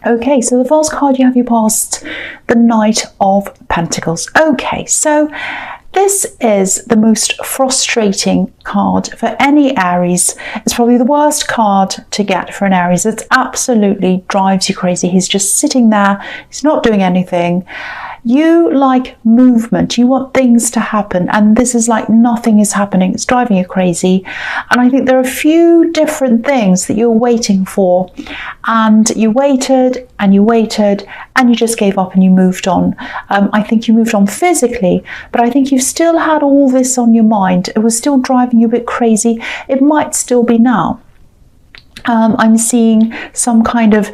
Okay, so the first card you have you past, the Knight of Pentacles. Okay, so this is the most frustrating card for any Aries. It's probably the worst card to get for an Aries. It absolutely drives you crazy. He's just sitting there. He's not doing anything. You like movement. You want things to happen. And this is like nothing is happening. It's driving you crazy. And I think there are a few different things that you're waiting for. And you waited and you waited and you just gave up and you moved on. I think you moved on physically, but I think you've still had all this on your mind. It was still driving you a bit crazy. It might still be now. I'm seeing some kind of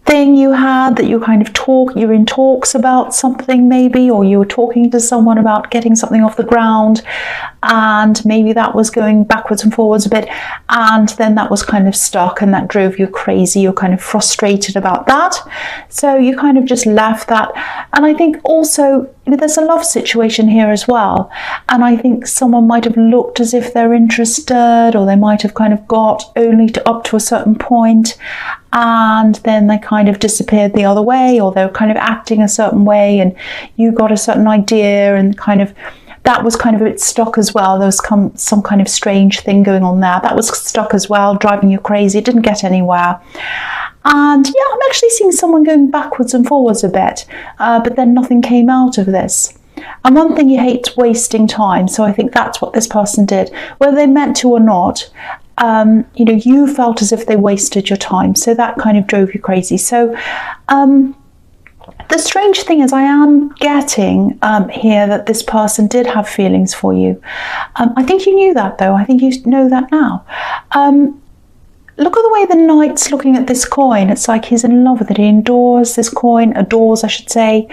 thing you had that you're in talks about something maybe, or you were talking to someone about getting something off the ground, and maybe that was going backwards and forwards a bit, and then that was kind of stuck and that drove you crazy. You're kind of frustrated about that, so you kind of just left that. And I think also there's a love situation here as well, and I think someone might have looked as if they're interested, or they might have kind of got only up to a certain point, and then they kind of disappeared the other way, or they were kind of acting a certain way and you got a certain idea, and kind of that was kind of a bit stuck as well. There was some kind of strange thing going on there. That was stuck as well, driving you crazy. It didn't get anywhere. And yeah, I'm actually seeing someone going backwards and forwards a bit, but then nothing came out of this. And one thing you hate is wasting time. So I think that's what this person did. Whether they meant to or not, you felt as if they wasted your time. So that kind of drove you crazy. So the strange thing is I am getting here that this person did have feelings for you. I think you knew that though. I think you know that now. Look at the way the Knight's looking at this coin. It's like he's in love with it. He adores this coin, I should say.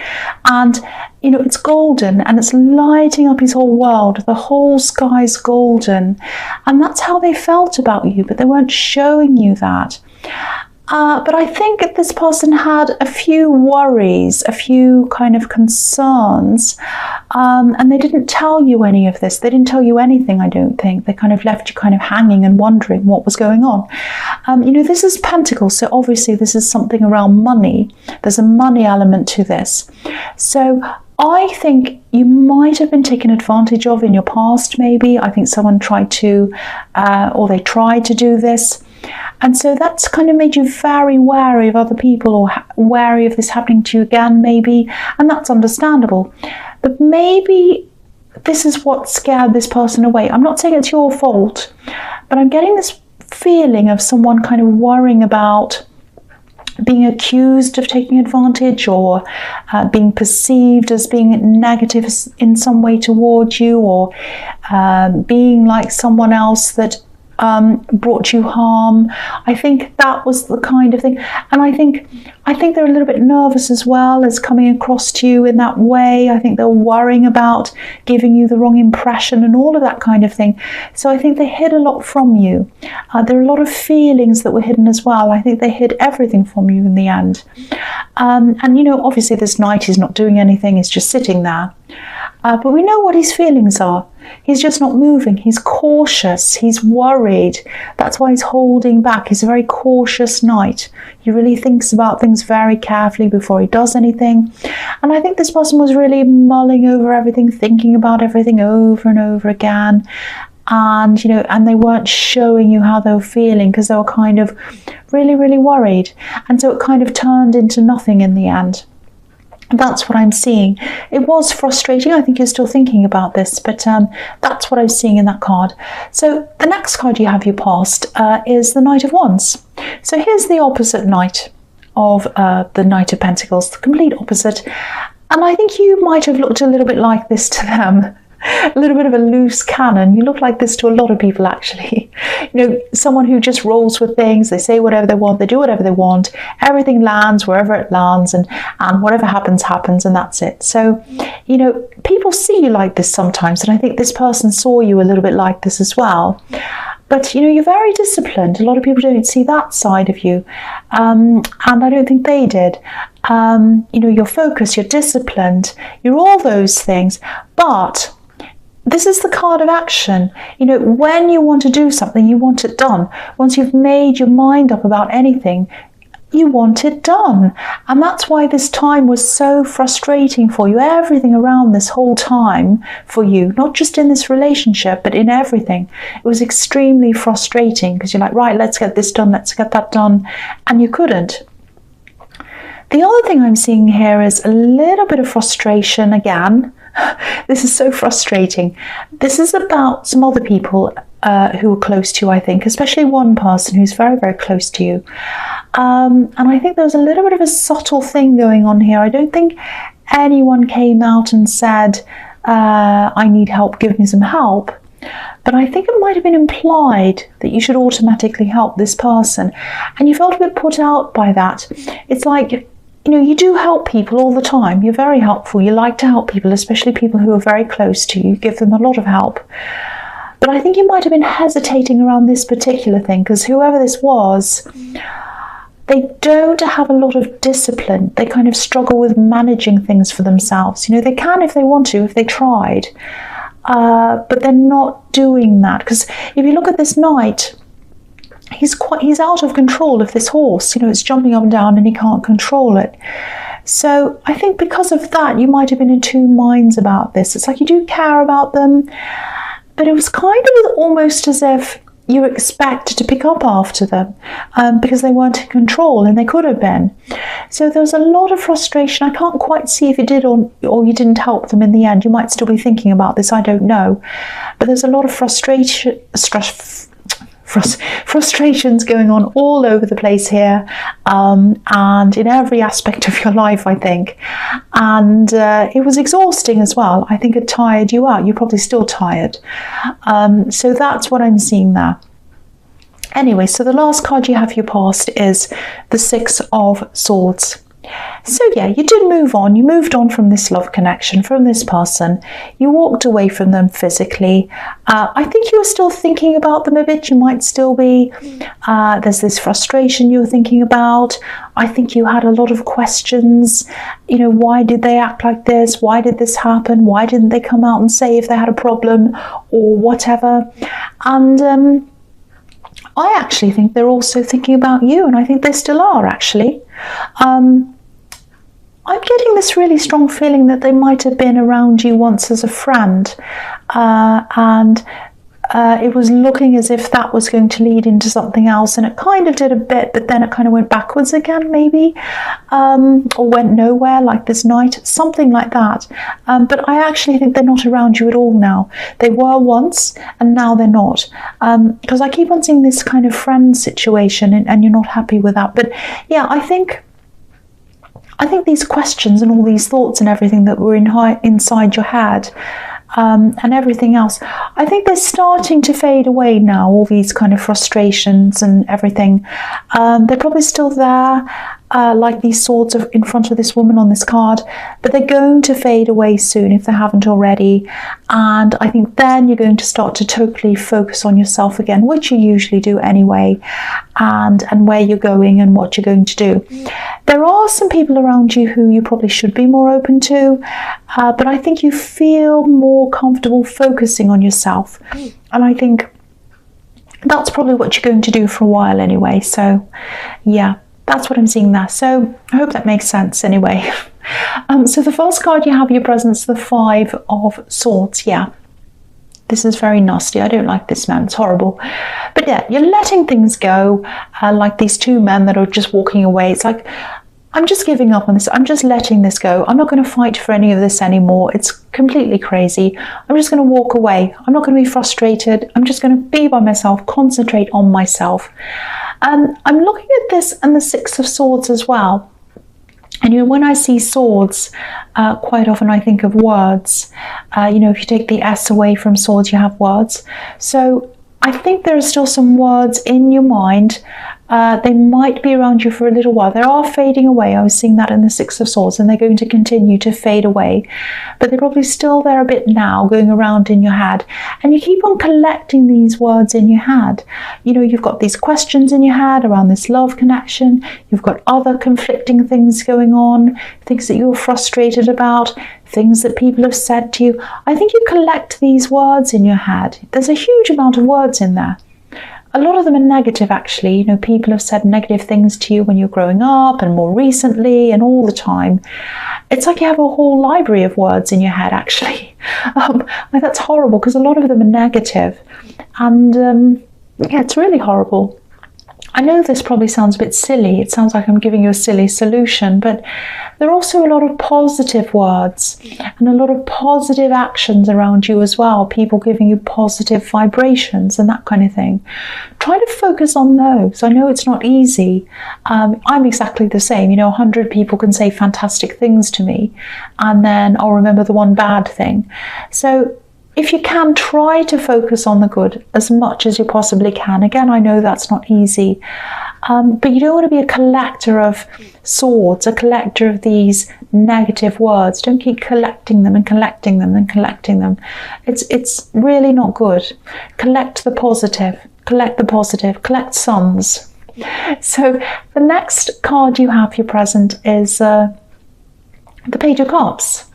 And, it's golden and it's lighting up his whole world. The whole sky's golden. And that's how they felt about you, but they weren't showing you that. But I think this person had a few worries, a few kind of concerns, and they didn't tell you any of this. They didn't tell you anything, I don't think. They kind of left you kind of hanging and wondering what was going on. This is Pentacles, so obviously this is something around money. There's a money element to this. So I think you might have been taken advantage of in your past, maybe. I think someone tried to, or they tried to do this. And so that's kind of made you very wary of other people, or wary of this happening to you again, maybe. And that's understandable. But maybe this is what scared this person away. I'm not saying it's your fault, but I'm getting this feeling of someone kind of worrying about being accused of taking advantage, or being perceived as being negative in some way towards you, or being like someone else that brought you harm. I think that was the kind of thing. And I think they're a little bit nervous as well as coming across to you in that way. I think they're worrying about giving you the wrong impression and all of that kind of thing. So I think they hid a lot from you. There are a lot of feelings that were hidden as well. I think they hid everything from you in the end. And obviously this Knight is not doing anything. He's just sitting there. But we know what his feelings are. He's just not moving. He's cautious. He's worried. That's why he's holding back. He's a very cautious Knight. He really thinks about things very carefully before he does anything. And I think this person was really mulling over everything, thinking about everything over and over again. And, and they weren't showing you how they were feeling because they were kind of really, really worried. And so it kind of turned into nothing in the end. That's what I'm seeing. It was frustrating. I think you're still thinking about this, but that's what I'm seeing in that card. So the next card you have your past is the Knight of Wands. So here's the opposite Knight of the Knight of Pentacles, the complete opposite. And I think you might have looked a little bit like this to them. A little bit of a loose cannon. You look like this to a lot of people, actually. Someone who just rolls with things. They say whatever they want. They do whatever they want. Everything lands wherever it lands, and whatever happens, happens, and that's it. So, people see you like this sometimes, and I think this person saw you a little bit like this as well. But, you're very disciplined. A lot of people don't see that side of you, and I don't think they did. You're focused, you're disciplined, you're all those things, but this is the card of action. When you want to do something, you want it done. Once you've made your mind up about anything, you want it done. And that's why this time was so frustrating for you. Everything around this whole time for you, not just in this relationship, but in everything. It was extremely frustrating because you're like, right, let's get this done, let's get that done. And you couldn't. The other thing I'm seeing here is a little bit of frustration again. This is so frustrating. This is about some other people who are close to you, I think, especially one person who's very, very close to you. And I think there's a little bit of a subtle thing going on here. I don't think anyone came out and said, I need help, give me some help. But I think it might have been implied that you should automatically help this person. And you felt a bit put out by that. It's like, you do help people all the time. You're very helpful. You like to help people, especially people who are very close to you. You give them a lot of help. But I think you might have been hesitating around this particular thing because whoever this was, they don't have a lot of discipline. They kind of struggle with managing things for themselves. They can if they want to, if they tried. But they're not doing that. Because if you look at this knight, he's out of control of this horse. It's jumping up and down and he can't control it. So I think because of that, you might have been in two minds about this. It's like you do care about them, but it was kind of almost as if you were expected to pick up after them because they weren't in control, and they could have been. So there was a lot of frustration. I can't quite see if you did or you didn't help them in the end. You might still be thinking about this, I don't know. But there's a lot of frustrations going on all over the place here, and in every aspect of your life, I think. And it was exhausting as well. I think it tired you out. You're probably still tired. So that's what I'm seeing there. Anyway, so the last card you have for your past is the Six of Swords. So yeah, you did move on. You moved on from this love connection, from this person. You walked away from them physically. I think you were still thinking about them a bit. You might still be. There's this frustration you were thinking about. I think you had a lot of questions. Why did they act like this? Why did this happen? Why didn't they come out and say if they had a problem or whatever? And I actually think they're also thinking about you, and I think they still are, actually. I'm getting this really strong feeling that they might have been around you once as a friend, and it was looking as if that was going to lead into something else, and it kind of did a bit, but then it kind of went backwards again, maybe, or went nowhere, like this night, something like that. But I actually think they're not around you at all now. They were once, and now they're not, because I keep on seeing this kind of friend situation, and you're not happy with that. But yeah, I think these questions and all these thoughts and everything that were inside your head, and everything else, I think they're starting to fade away now, all these kind of frustrations and everything. They're probably still there, like these swords in front of this woman on this card, but they're going to fade away soon if they haven't already. And I think then you're going to start to totally focus on yourself again, which you usually do anyway, and where you're going and what you're going to do. There are some people around you who you probably should be more open to, but I think you feel more comfortable focusing on yourself. And I think that's probably what you're going to do for a while anyway. So yeah, that's what I'm seeing there. So I hope that makes sense anyway. So the first card you have in your presence, the Five of Swords. Yeah, this is very nasty. I don't like this man. It's horrible. But yeah, you're letting things go, like these two men that are just walking away. It's like, I'm just giving up on this. I'm just letting this go. I'm not going to fight for any of this anymore. It's completely crazy. I'm just going to walk away. I'm not going to be frustrated. I'm just going to be by myself, concentrate on myself. I'm looking at this and the Six of Swords as well. And when I see swords, quite often I think of words. If you take the S away from swords, you have words. So I think there are still some words in your mind. They might be around you for a little while. They are fading away. I was seeing that in the Six of Swords, and they're going to continue to fade away. But they're probably still there a bit now, going around in your head. And you keep on collecting these words in your head. You've got these questions in your head around this love connection. You've got other conflicting things going on, things that you're frustrated about, things that people have said to you. I think you collect these words in your head. There's a huge amount of words in there. a lot of them are negative, actually. You know, people have said negative things to you when you're growing up and more recently and all the time. It's like you have a whole library of words in your head, actually. That's horrible because a lot of them are negative. And yeah, it's really horrible. I know this probably sounds a bit silly. It sounds like I'm giving you a silly solution, but there are also a lot of positive words and a lot of positive actions around you as well. People giving you positive vibrations and that kind of thing. Try to focus on those. I know it's not easy. I'm exactly the same. You know, 100 people can say fantastic things to me, and then I'll remember the one bad thing. So if you can, try to focus on the good as much as you possibly can. Again, I know that's not easy, but you don't want to be a collector of swords, a collector of these negative words. Don't keep collecting them and collecting them and collecting them. It's really not good. Collect the positive, collect the positive, collect suns. So the next card you have for your present is the Page of Cups.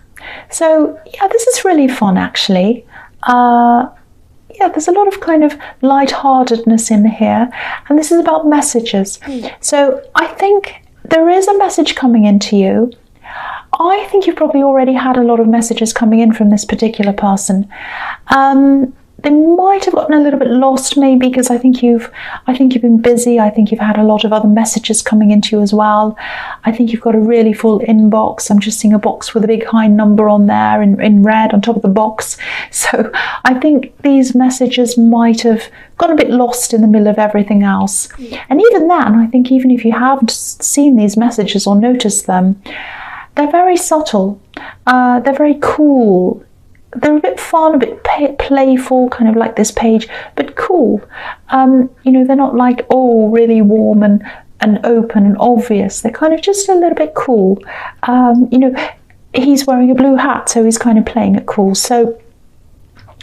So yeah, this is really fun, actually. Yeah, there's a lot of kind of lightheartedness in here, and this is about messages. So I think there is a message coming into you. I think you've probably already had a lot of messages coming in from this particular person. They might have gotten a little bit lost, maybe, because I think you've been busy. I think you've had a lot of other messages coming into you as well. I think you've got a really full inbox. I'm just seeing a box with a big high number on there in red on top of the box. So I think these messages might have got a bit lost in the middle of everything else. And even then, I think even if you haven't seen these messages or noticed them, they're very subtle. They're very cool. They're a bit fun, a bit playful, kind of like this page, but cool. You know, they're not like, oh, really warm and open and obvious. They're kind of just a little bit cool. You know, he's wearing a blue hat, so he's kind of playing it cool. So,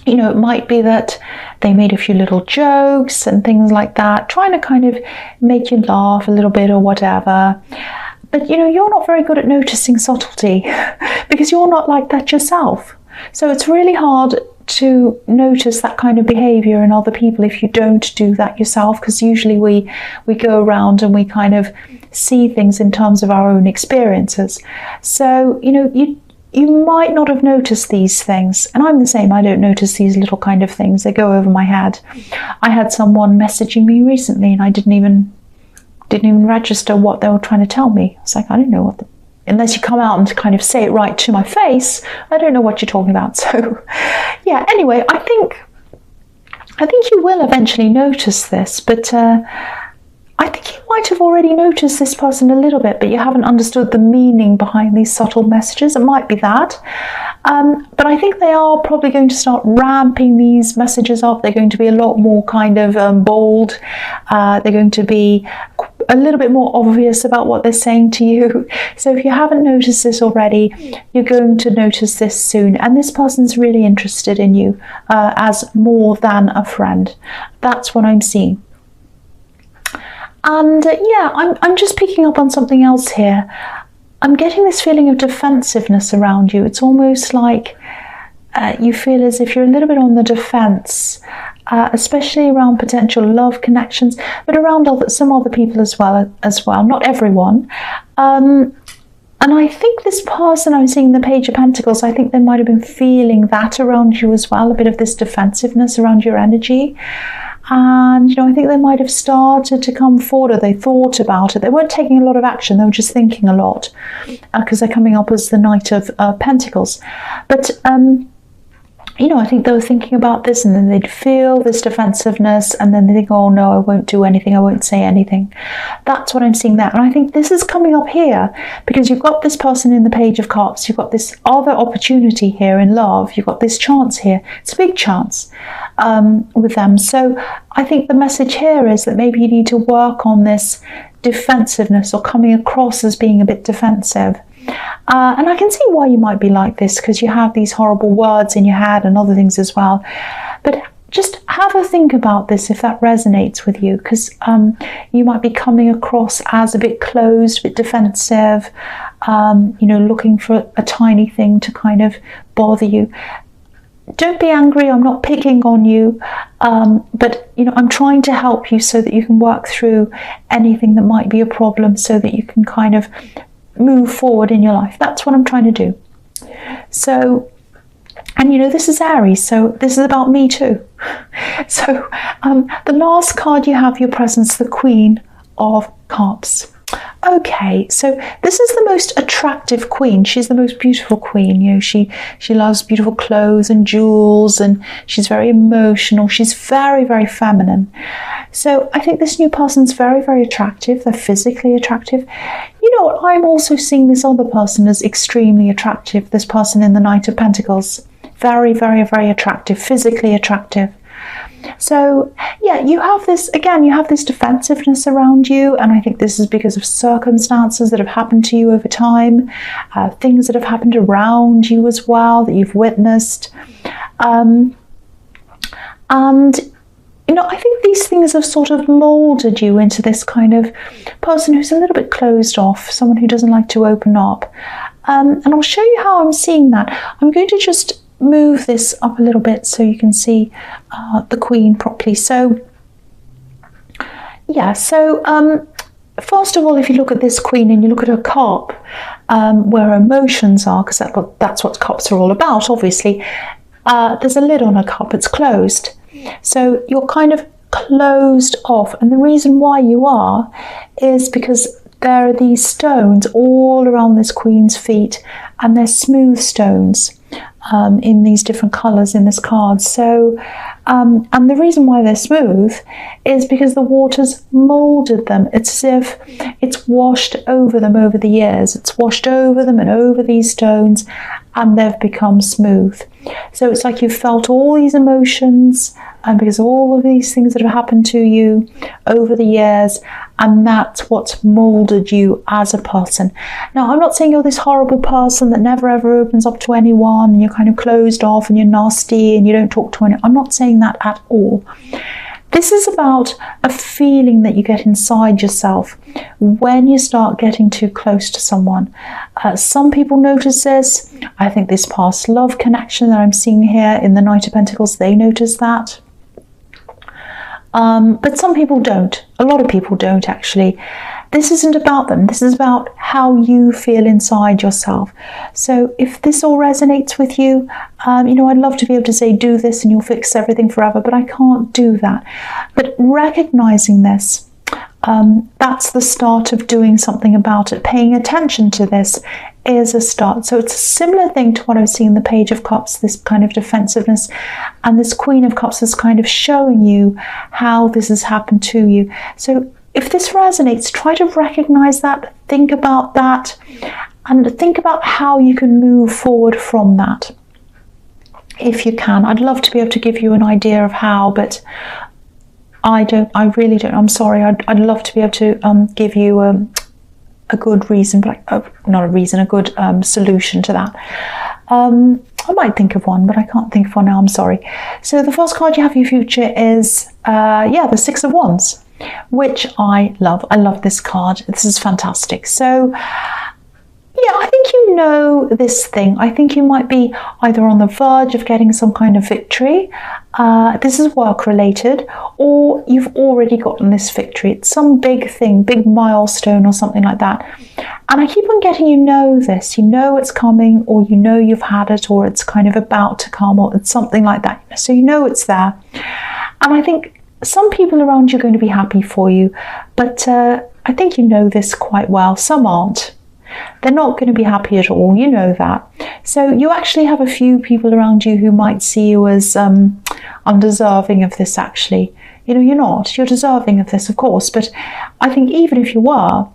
you know, it might be that they made a few little jokes and things like that, trying to kind of make you laugh a little bit or whatever. But, you know, you're not very good at noticing subtlety because you're not like that yourself. So it's really hard to notice that kind of behavior in other people if you don't do that yourself, because usually we go around and we kind of see things in terms of our own experiences. So, you know, you might not have noticed these things, and I'm the same. I don't notice these little kind of things. They go over my head. I had someone messaging me recently and I didn't even register what they were trying to tell me. I was like, I don't know what unless you come out and kind of say it right to my face, I don't know what you're talking about. So yeah, anyway, I think you will eventually notice this, but I think you might have already noticed this person a little bit, but you haven't understood the meaning behind these subtle messages. It might be that. But I think they are probably going to start ramping these messages up. They're going to be a lot more kind of bold. They're going to be a little bit more obvious about what they're saying to you. So if you haven't noticed this already, you're going to notice this soon. And this person's really interested in you as more than a friend. That's what I'm seeing. And yeah, I'm just picking up on something else here. I'm getting this feeling of defensiveness around you. It's almost like you feel as if you're a little bit on the defense, especially around potential love connections, but around some other people as well. Not everyone. And I think this person I'm seeing, the Page of Pentacles, I think they might have been feeling that around you as well, a bit of this defensiveness around your energy. And, you know, I think they might have started to come forward, or they thought about it. They weren't taking a lot of action, they were just thinking a lot, because they're coming up as the Knight of Pentacles. But, you know, I think they were thinking about this, and then they'd feel this defensiveness, and then they think, oh no, I won't do anything, I won't say anything. That's what I'm seeing there. And I think this is coming up here, because you've got this person in the Page of Cups, you've got this other opportunity here in love, you've got this chance here. It's a big chance with them. So I think the message here is that maybe you need to work on this defensiveness, or coming across as being a bit defensive. And I can see why you might be like this, because you have these horrible words in your head and other things as well. But just have a think about this if that resonates with you, because you might be coming across as a bit closed, a bit defensive, you know, looking for a tiny thing to kind of bother you. don't be angry, I'm not picking on you, but I'm trying to help you so that you can work through anything that might be a problem, so that you can kind of move forward in your life. That's what I'm trying to do. So, and this is Aries, so this is about me too. So the last card you have, your presence, the Queen of Cups. Okay, so this is the most attractive queen. She's the most beautiful queen. She loves beautiful clothes and jewels, and she's very emotional. She's very, very feminine. So I think this new person's very, very attractive. They're physically attractive. I'm also seeing this other person as extremely attractive. This person in the Knight of Pentacles. Very, very, very attractive, physically attractive. So yeah, you have this defensiveness around you, and I think this is because of circumstances that have happened to you over time, things that have happened around you as well that you've witnessed, and I think these things have sort of molded you into this kind of person who's a little bit closed off, someone who doesn't like to open up, and I'll show you how I'm seeing that. I'm going to just move this up a little bit so you can see the Queen properly. So yeah, first of all, if you look at this Queen and you look at her cup, where her emotions are, because that's what cups are all about, obviously, there's a lid on her cup, it's closed. So you're kind of closed off, and the reason why you are is because there are these stones all around this Queen's feet, and they're smooth stones. In these different colours in this card. So, and the reason why they're smooth is because the water's moulded them. It's as if it's washed over them over the years. It's washed over them and over these stones, and they've become smooth. So it's like you've felt all these emotions, and because of all of these things that have happened to you over the years, and that's what's moulded you as a person. Now, I'm not saying you're this horrible person that never ever opens up to anyone, and you're kind of closed off and you're nasty and you don't talk to anyone. I'm not saying that at all. This is about a feeling that you get inside yourself when you start getting too close to someone. Some people notice this. I think this past love connection that I'm seeing here in the Knight of Pentacles, they notice that. But some people don't. A lot of people don't, actually. This isn't about them. This is about how you feel inside yourself. So if this all resonates with you, I'd love to be able to say, do this and you'll fix everything forever, but I can't do that. But recognizing this, that's the start of doing something about it. Paying attention to this is a start. So it's a similar thing to what I was seeing in the Page of Cups, this kind of defensiveness, and this Queen of Cups is kind of showing you how this has happened to you. So if this resonates, try to recognize that, think about that, and think about how you can move forward from that, if you can. I'd love to be able to give you an idea of how, but I really don't. I'm sorry. I'd love to be able to give you a good reason, but not a reason, a good solution to that. I might think of one, but I can't think of one now, I'm sorry. So the first card you have for your future is, the Six of Wands, which I love. I love this card. This is fantastic. So yeah, I think you know this thing. I think you might be either on the verge of getting some kind of victory. This is work related, or you've already gotten this victory. It's some big thing, big milestone or something like that. And I keep on getting, this, it's coming, or you've had it, or it's kind of about to come, or it's something like that. So it's there. And I think some people around you are going to be happy for you, but I think this quite well. Some aren't. They're not going to be happy at all, that. So you actually have a few people around you who might see you as undeserving of this, actually. You're not. You're deserving of this, of course. But I think even if you were,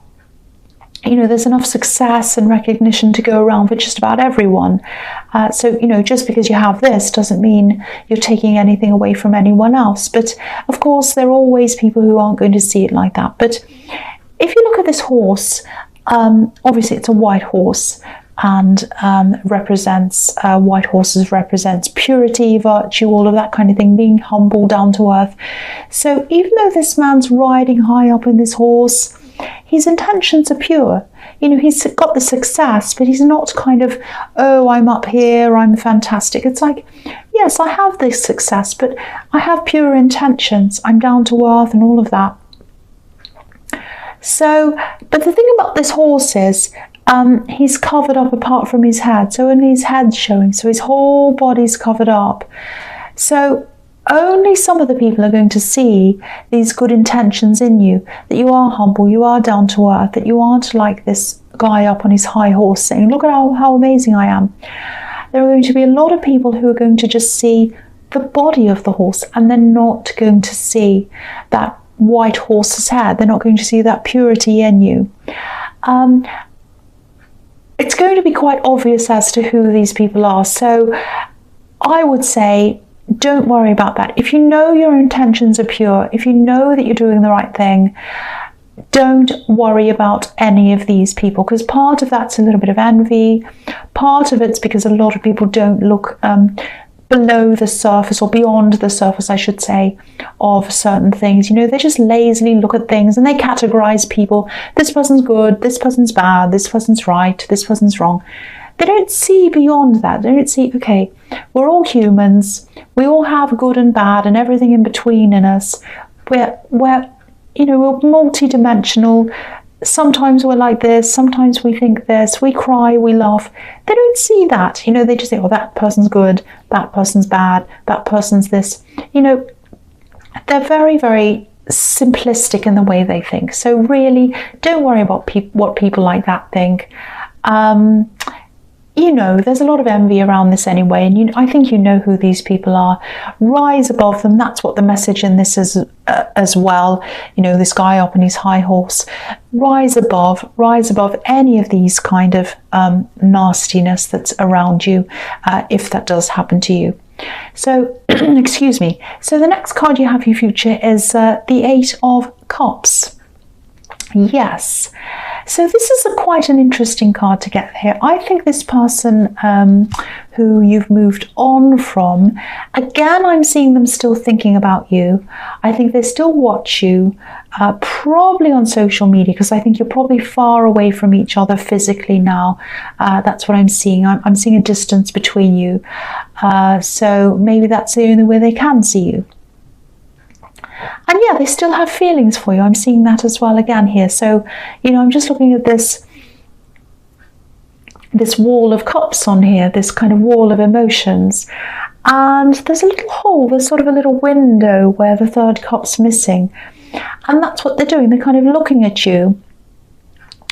there's enough success and recognition to go around for just about everyone. So, just because you have this doesn't mean you're taking anything away from anyone else. But of course, there are always people who aren't going to see it like that. But if you look at this horse, obviously it's a white horse, and white horses represents purity, virtue, all of that kind of thing, being humble, down to earth. So even though this man's riding high up in this horse, his intentions are pure. You know, he's got the success, but he's not kind of, oh, I'm up here, I'm fantastic. It's like, yes, I have this success, but I have pure intentions. I'm down to earth and all of that. So, but the thing about this horse is, he's covered up apart from his head. So only his head's showing. So his whole body's covered up. So only some of the people are going to see these good intentions in you, that you are humble, you are down to earth, that you aren't like this guy up on his high horse saying, look at how amazing I am. There are going to be a lot of people who are going to just see the body of the horse, and they're not going to see that white horse's head. They're not going to see that purity in you. It's going to be quite obvious as to who these people are. So I would say, don't worry about that. If you know your intentions are pure, if you know that you're doing the right thing, don't worry about any of these people, because part of that's a little bit of envy. Part of it's because a lot of people don't look below the surface, or beyond the surface, I should say, of certain things. You know, they just lazily look at things and they categorize people. This person's good, this person's bad, this person's right, this person's wrong. They don't see beyond that. They don't see, okay, we're all humans. We all have good and bad and everything in between in us. We're you know, we're multi-dimensional. Sometimes we're like this, sometimes we think this, we cry, we laugh. They don't see that. You know, they just think, oh, that person's good, that person's bad, that person's this. You know, they're very, very simplistic in the way they think. So really, don't worry about what people like that think. You know, there's a lot of envy around this anyway, and I think you know who these people are. Rise above them. That's what the message in this is as well. You know, this guy up on his high horse. Rise above any of these kind of nastiness that's around you, if that does happen to you. So, excuse me. So the next card you have for your future is the Eight of Cups. Yes. So this is quite an interesting card to get here. I think this person who you've moved on from, again, I'm seeing them still thinking about you. I think they still watch you, probably on social media, because I think you're probably far away from each other physically now. That's what I'm seeing. I'm seeing a distance between you. So maybe that's the only way they can see you. And yeah, they still have feelings for you. I'm seeing that as well again here. So, you know, I'm just looking at this wall of cups on here, this kind of wall of emotions. And there's a little hole, there's sort of a little window where the third cup's missing. And that's what they're doing. They're kind of looking at you,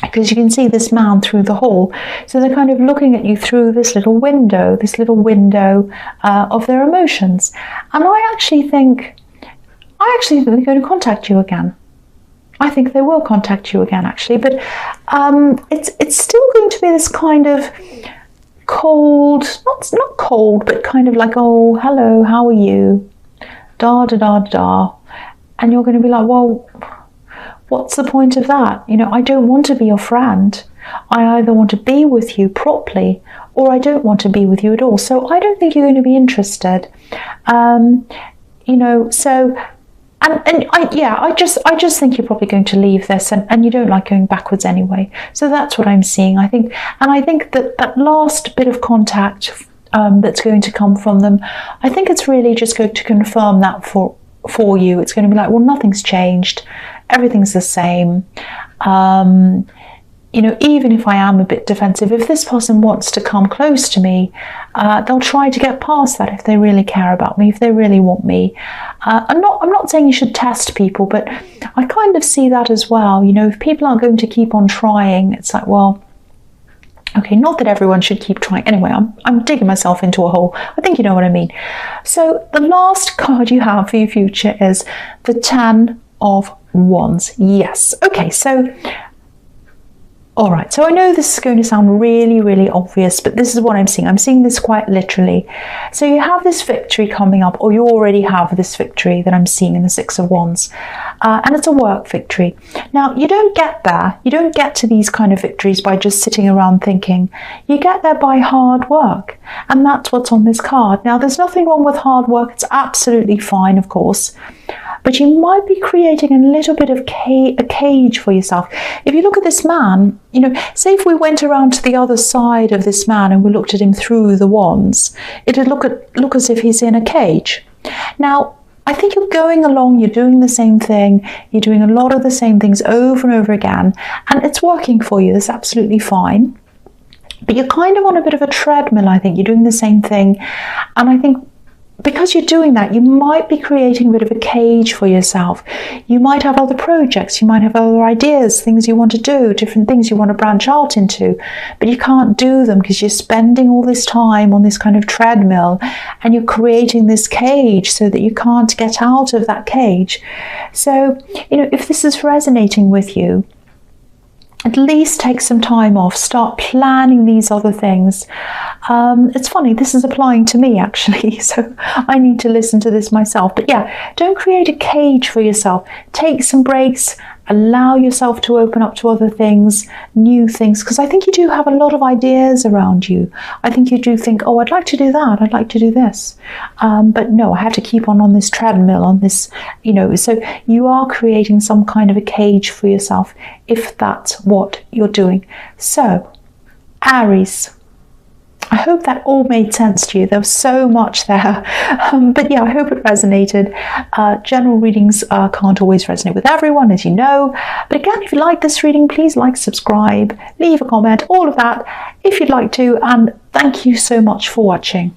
because you can see this man through the hole. So they're kind of looking at you through this little window of their emotions. And I actually think they're going to contact you again. I think they will contact you again, actually. But it's still going to be this kind of cold, not cold, but kind of like, oh, hello, how are you? Da, da, da, da. And you're going to be like, well, what's the point of that? You know, I don't want to be your friend. I either want to be with you properly, or I don't want to be with you at all. So I don't think you're going to be interested. You know, so... I just think you're probably going to leave this, and you don't like going backwards anyway. So that's what I'm seeing. I think that last bit of contact that's going to come from them, I think it's really just going to confirm that for you. It's going to be like, well, nothing's changed, everything's the same. You know, even if I am a bit defensive, if this person wants to come close to me, they'll try to get past that if they really care about me, if they really want me. I'm not saying you should test people, but I kind of see that as well. You know, if people aren't going to keep on trying, it's like, well, okay, not that everyone should keep trying. Anyway, I'm digging myself into a hole. I think you know what I mean. So the last card you have for your future is the Ten of Wands. Yes. Okay, so... all right, so I know this is going to sound really, really obvious, but this is what I'm seeing. I'm seeing this quite literally. So you have this victory coming up, or you already have this victory that I'm seeing in the Six of Wands, and it's a work victory. Now, you don't get there. You don't get to these kind of victories by just sitting around thinking. You get there by hard work, and that's what's on this card. Now, there's nothing wrong with hard work. It's absolutely fine, of course. but you might be creating a little bit of a cage for yourself. If you look at this man, you know, say if we went around to the other side of this man and we looked at him through the wands, it would look as if he's in a cage. Now, I think you're going along, you're doing the same thing, you're doing a lot of the same things over and over again, and it's working for you. That's absolutely fine. But you're kind of on a bit of a treadmill, I think. You're doing the same thing. And I think because you're doing that, you might be creating a bit of a cage for yourself. You might have other projects, you might have other ideas, things you want to do, different things you want to branch out into, but you can't do them because you're spending all this time on this kind of treadmill and you're creating this cage so that you can't get out of that cage. So, you know, if this is resonating with you, at least take some time off, start planning these other things. It's funny, this is applying to me actually, so I need to listen to this myself. But yeah, don't create a cage for yourself. Take some breaks, allow yourself to open up to other things, new things, because I think you do have a lot of ideas around you. I think you do think, oh, I'd like to do that, I'd like to do this. But no, I have to keep on this treadmill, on this, you know, so you are creating some kind of a cage for yourself if that's what you're doing. So, Aries, I hope that all made sense to you. There was so much there. But yeah, I hope it resonated. General readings can't always resonate with everyone, as you know. But again, if you like this reading, please like, subscribe, leave a comment, all of that if you'd like to. And thank you so much for watching.